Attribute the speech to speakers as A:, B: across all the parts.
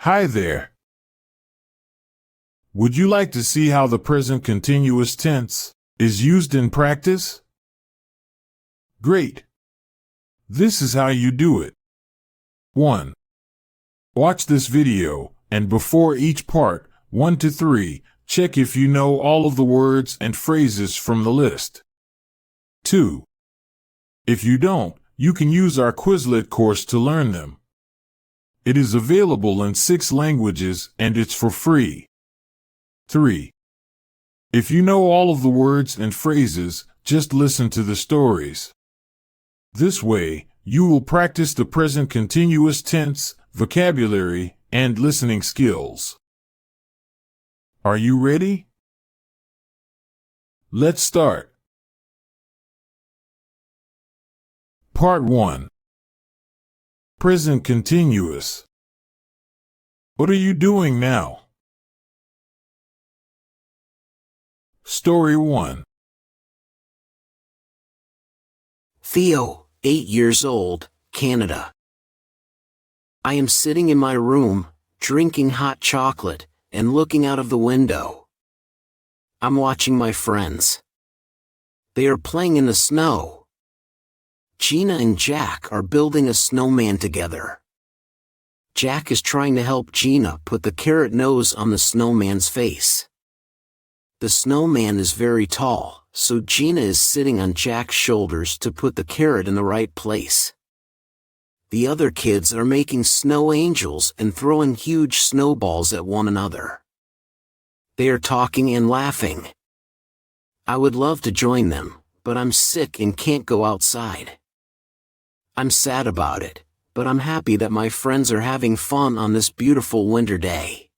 A: Hi there. Would you like to see how the present continuous tense is used in practice? Great. This is how you do it. 1. Watch this video, and before each part, 1 to 3, check if you know all of the words and phrases from the list. 2. If you don't, you can use our Quizlet course to learn them. It is available in 6 languages and it's for free. 3. If you know all of the words and phrases, just listen to the stories. This way, you will practice the present continuous tense, vocabulary, and listening skills. Are you ready? Let's start. Part 1. Present continuous. What are you doing now? Story 1.
B: Theo, 8 years old, Canada. I am sitting in my room, drinking hot chocolate, and looking out of the window. I'm watching my friends. They are playing in the snow. Gina and Jack are building a snowman together. Jack is trying to help Gina put the carrot nose on the snowman's face. The snowman is very tall, so Gina is sitting on Jack's shoulders to put the carrot in the right place. The other kids are making snow angels and throwing huge snowballs at one another. They are talking and laughing. I would love to join them, but I'm sick and can't go outside. I'm sad about it, but I'm happy that my friends are having fun on this beautiful winter day.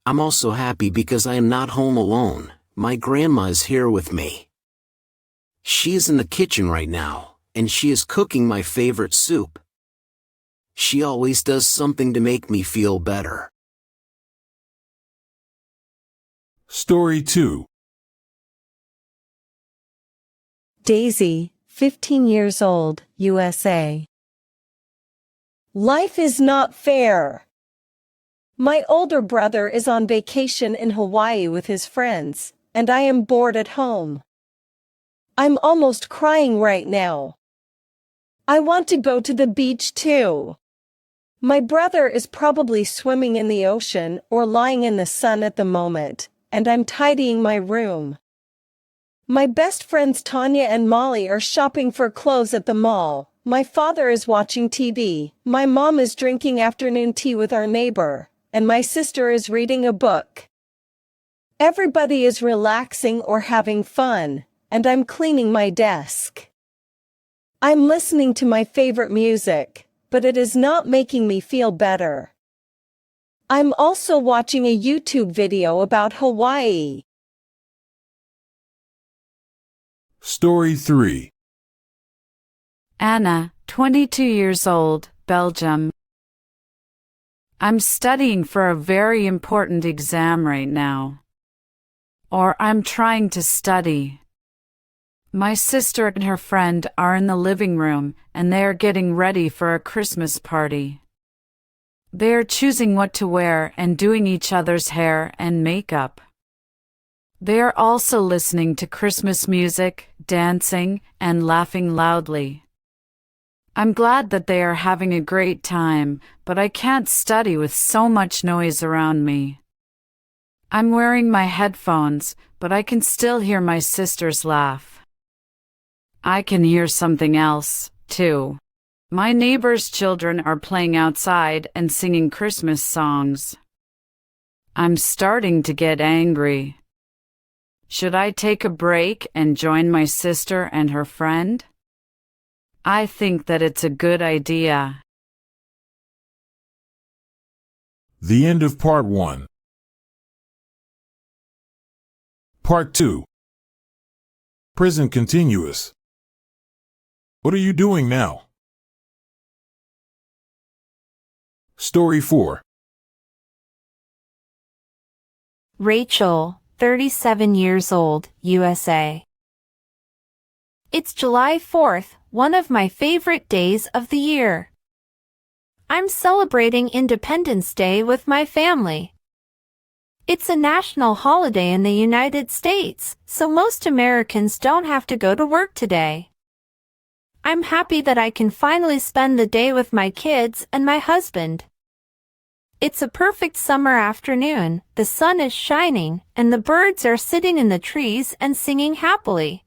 B: I'm also happy because I am not home alone. My grandma is here with me. She is in the kitchen right now, and she is cooking my favorite soup. She always does something to make me feel better.
A: Story 2.
C: Daisy, 15 years old, USA. Life is not fair. My older brother is on vacation in Hawaii with his friends, and I am bored at home. I'm almost crying right now. I want to go to the beach too. My brother is probably swimming in the ocean or lying in the sun at the moment, and I'm tidying my room. My best friends Tanya and Molly are shopping for clothes at the mall. My father is watching TV. My mom is drinking afternoon tea with our neighbor, and my sister is reading a book. Everybody is relaxing or having fun, and I'm cleaning my desk. I'm listening to my favorite music, but it is not making me feel better. I'm also watching a YouTube video about Hawaii.
A: Story 3.
D: Anna, 22 years old, Belgium. I'm studying for a very important exam right now. Or I'm trying to study. My sister and her friend are in the living room and they are getting ready for a Christmas party. They are choosing what to wear and doing each other's hair and makeup. They are also listening to Christmas music, dancing, and laughing loudly. I'm glad that they are having a great time, but I can't study with so much noise around me. I'm wearing my headphones, but I can still hear my sisters laugh. I can hear something else, too. My neighbor's children are playing outside and singing Christmas songs. I'm starting to get angry. Should I take a break and join my sister and her friend? I think that it's a good idea.
A: The end of Part 1. Part 2. Present continuous. What are you doing now? Story 4.
E: Rachel, 37 years old, USA. It's July 4th, one of my favorite days of the year. I'm celebrating Independence Day with my family. It's a national holiday in the United States, so most Americans don't have to go to work today. I'm happy that I can finally spend the day with my kids and my husband. It's a perfect summer afternoon, the sun is shining, and the birds are sitting in the trees and singing happily.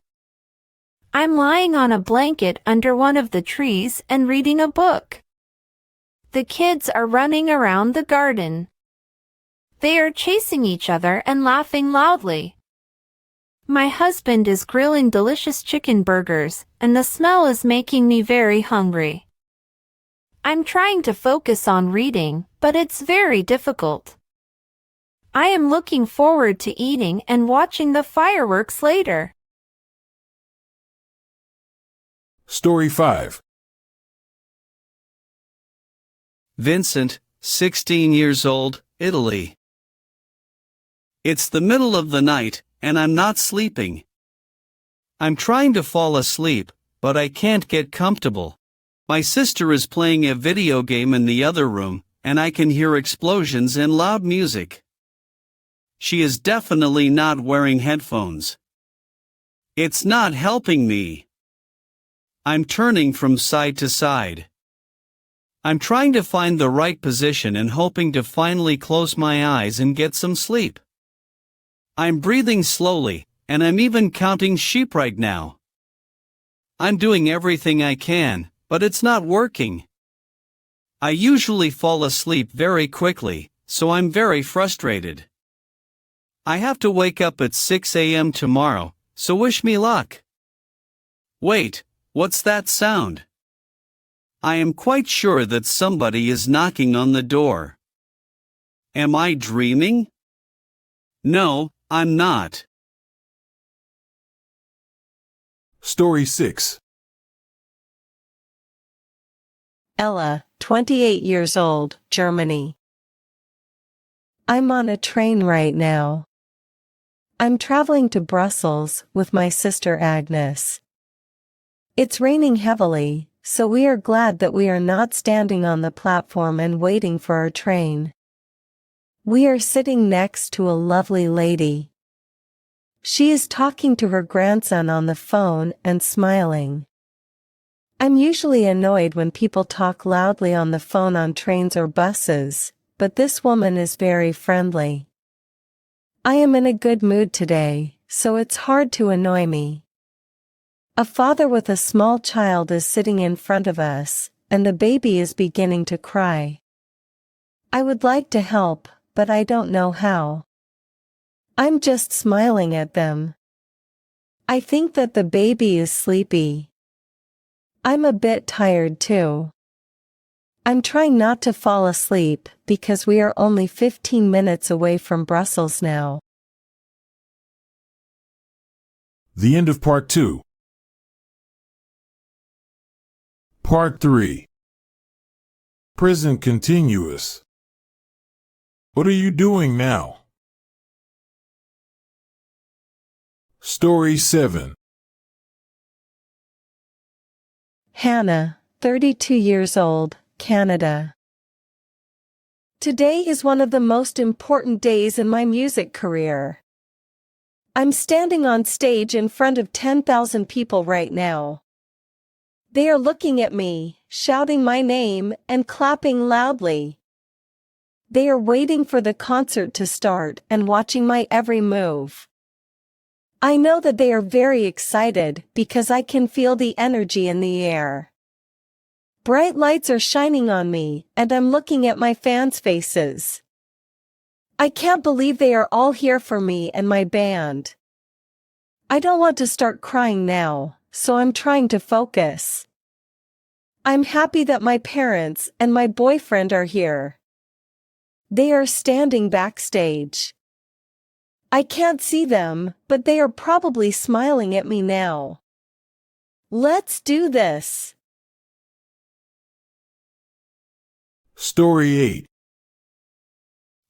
E: I'm lying on a blanket under one of the trees and reading a book. The kids are running around the garden. They are chasing each other and laughing loudly. My husband is grilling delicious chicken burgers, and the smell is making me very hungry. I'm trying to focus on reading, but it's very difficult. I am looking forward to eating and watching the fireworks later.
A: Story 5.
F: Vincent, 16 years old, Italy. It's the middle of the night, and I'm not sleeping. I'm trying to fall asleep, but I can't get comfortable. My sister is playing a video game in the other room, and I can hear explosions and loud music. She is definitely not wearing headphones. It's not helping me. I'm turning from side to side. I'm trying to find the right position and hoping to finally close my eyes and get some sleep. I'm breathing slowly, and I'm even counting sheep right now. I'm doing everything I can, but it's not working. I usually fall asleep very quickly, so I'm very frustrated. I have to wake up at 6 a.m. tomorrow, so wish me luck. Wait, what's that sound? I am quite sure that somebody is knocking on the door. Am I dreaming? No, I'm not.
A: Story 6.
C: Ella, 28 years old, Germany. I'm on a train right now. I'm traveling to Brussels with my sister Agnes. It's raining heavily, so we are glad that we are not standing on the platform and waiting for our train. We are sitting next to a lovely lady. She is talking to her grandson on the phone and smiling. I'm usually annoyed when people talk loudly on the phone on trains or buses, but this woman is very friendly. I am in a good mood today, so it's hard to annoy me. A father with a small child is sitting in front of us, and the baby is beginning to cry. I would like to help, but I don't know how. I'm just smiling at them. I think that the baby is sleepy. I'm a bit tired too. I'm trying not to fall asleep because we are only 15 minutes away from Brussels now.
A: The end of part 2. Part 3. Present continuous. What are you doing now? Story 7.
C: Hannah, 32 years old, Canada. Today is one of the most important days in my music career. I'm standing on stage in front of 10,000 people right now. They are looking at me, shouting my name, and clapping loudly. They are waiting for the concert to start and watching my every move. I know that they are very excited because I can feel the energy in the air. Bright lights are shining on me, and I'm looking at my fans' faces. I can't believe they are all here for me and my band. I don't want to start crying now, so I'm trying to focus. I'm happy that my parents and my boyfriend are here. They are standing backstage. I can't see them, but they are probably smiling at me now. Let's do this.
A: Story 8.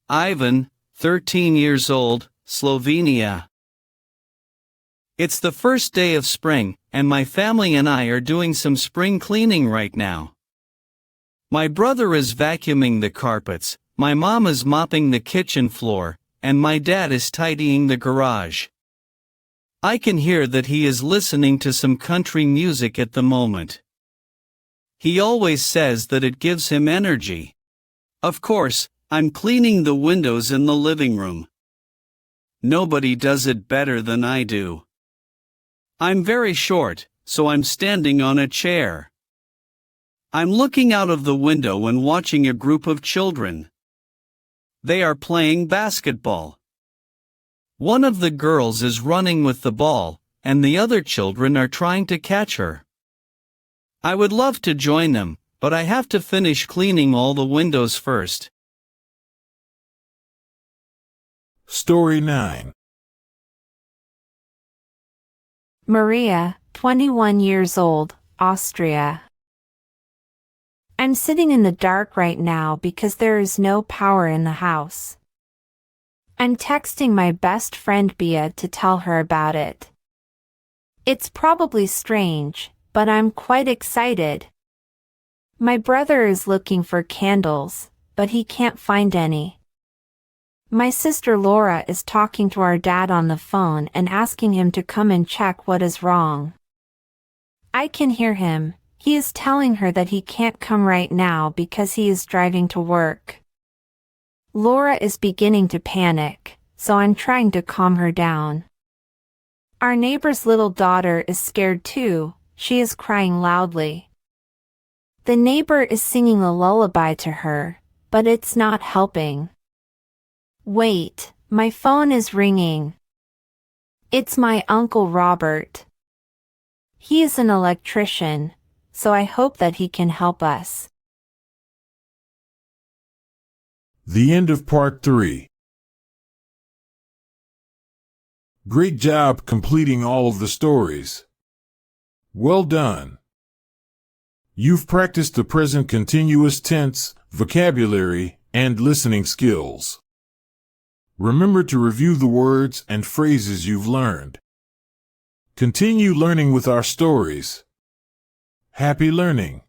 F: Ivan, 13 years old, Slovenia. It's the first day of spring, and my family and I are doing some spring cleaning right now. My brother is vacuuming the carpets, my mom is mopping the kitchen floor, and my dad is tidying the garage. I can hear that he is listening to some country music at the moment. He always says that it gives him energy. Of course, I'm cleaning the windows in the living room. Nobody does it better than I do. I'm very short, so I'm standing on a chair. I'm looking out of the window and watching a group of children. They are playing basketball. One of the girls is running with the ball, and the other children are trying to catch her. I would love to join them, but I have to finish cleaning all the windows first.
A: Story 9.
E: Maria, 21 years old, Austria. I'm sitting in the dark right now because there is no power in the house. I'm texting my best friend Bea to tell her about it. It's probably strange, but I'm quite excited. My brother is looking for candles, but he can't find any. My sister Laura is talking to our dad on the phone and asking him to come and check what is wrong. I can hear him. He is telling her that he can't come right now because he is driving to work. Laura is beginning to panic, so I'm trying to calm her down. Our neighbor's little daughter is scared too. She is crying loudly. The neighbor is singing a lullaby to her, but it's not helping. Wait, my phone is ringing. It's my Uncle Robert. He is an electrician, so I hope that he can help us.
A: The end of part 3. Great job completing all of the stories. Well done. You've practiced the present continuous tense, vocabulary, and listening skills. Remember to review the words and phrases you've learned. Continue learning with our stories. Happy learning!